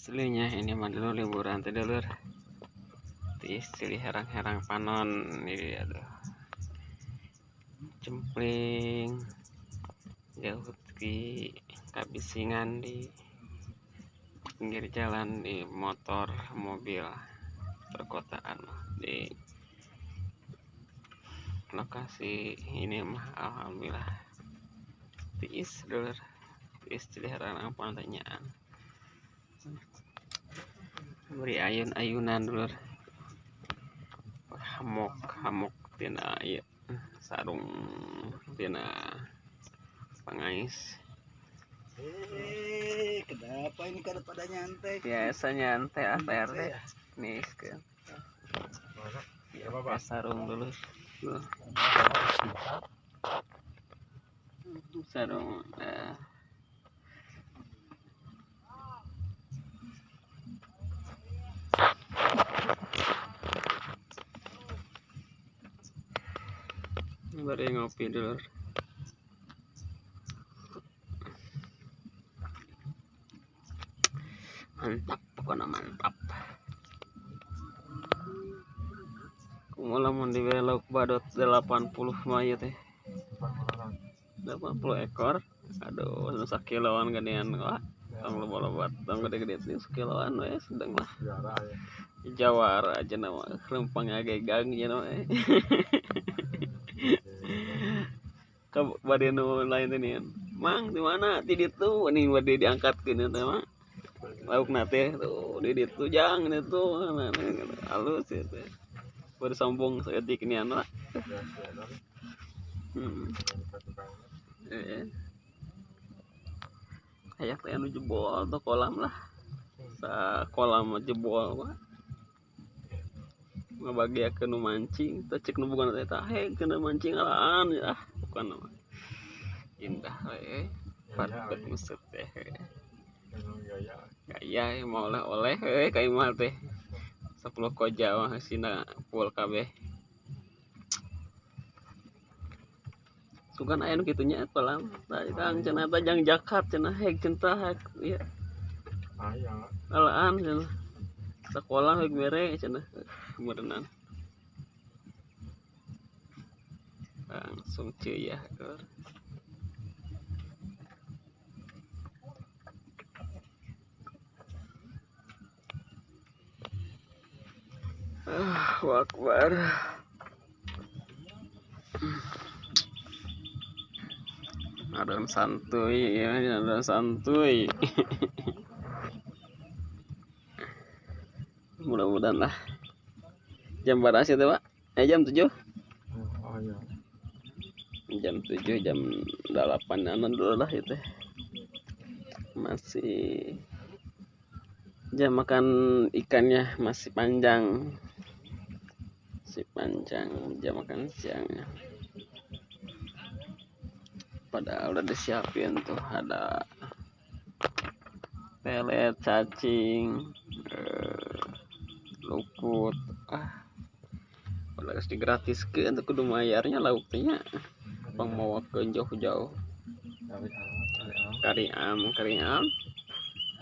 Aslinya ini mah dulu liburan teh dulur. Tis cili herang-herang panon ini dia tuh. Cempling jauh di kabisingan di pinggir jalan di motor mobil perkotaan di lokasi ini mah alhamdulillah tiis dulur, tiis cili herang pantanyaan beri ayun-ayunan dulur, hamok tina ieu sarung tina pangais. Kenapa ini kada pada nyantai? Biasa nyantai RT nih kan. Ya, pakai sarung dulu. Sarung bari ngopi dulu. Mantap, pokoknya mantap. Kumulamun di belok badot 80 maya teh. 80 ekor. Aduh, sakiloan gedean wah. Tong loba-loba, tong gede-gede teh sakiloan we sedang lah. Jawara aja nama lempang agegang ya nama. Ka bade nu lain teh nih. Mang di mana? Di ditu, ini bade diangkatkeun teh mah. Lauk nate tuh di ditu jang itu halus ya teh. Baru sombong seetik ini anu lah. Kayak teh anu jebol atau kolam lah. Sa kolam jebol mah. Ngabagiakeun nu mancing, teh cek nu bukan teh tah kena mancing alaan ya. Bukan mah. Indah we. Parpet musut teh. Gaya mau oleh kayak mah teh 10 koja mah sina full kabeh. Sugan aya nu kitu nya kolam. Kang cenah teh jang jakat cenah heg cenah heg ieu. Aya. Alaan cenah. Sakola heg mere cenah. Berenang. Langsung cuy ya. Akbar. Ada santuy ya, ada santuy. Mudah-mudahan lah. Jam berapa sih, Pak? Jam 7. Oh iya. Jam 7, jam 8 dulu lah itu. Masih jam makan ikannya masih panjang. Jam makan siangnya. Padahal udah disiapin tuh ada pelet, cacing, lukut. Padahal harus digratiskan untuk kudu mayarnya lauknya. Pang mau ke jauh-jauh. Kari am.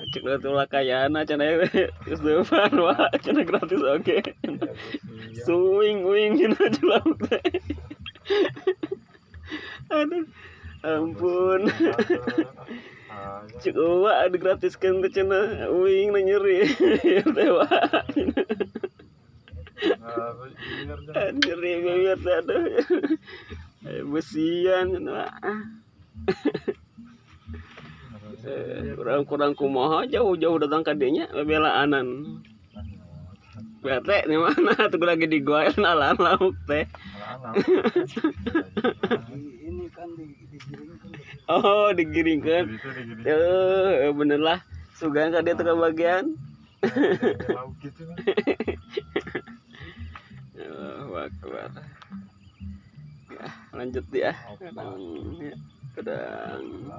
Cek lah tuh lakayana cenah geus depan wah cenah gratis oge. Suing cenah aja lauk teh. Aduh, ampun. Cek eueuh digratiskeun teh cenah uing na nyeri. Teh wah. Nyeri bibir teh aduh. Besian cenah. Kurang kumaha jauh-jauh datang ka dinya bebelaanan. Bete di mana tuh lagi di gua alaan lauk teh. Ini kan digiringkan. Oh, digiringkan. Bener lah. Sugan ka dia teh bagian. Lauk gitu. Akbar. Ya, lanjut ya. Kadang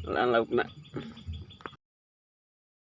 lauk nak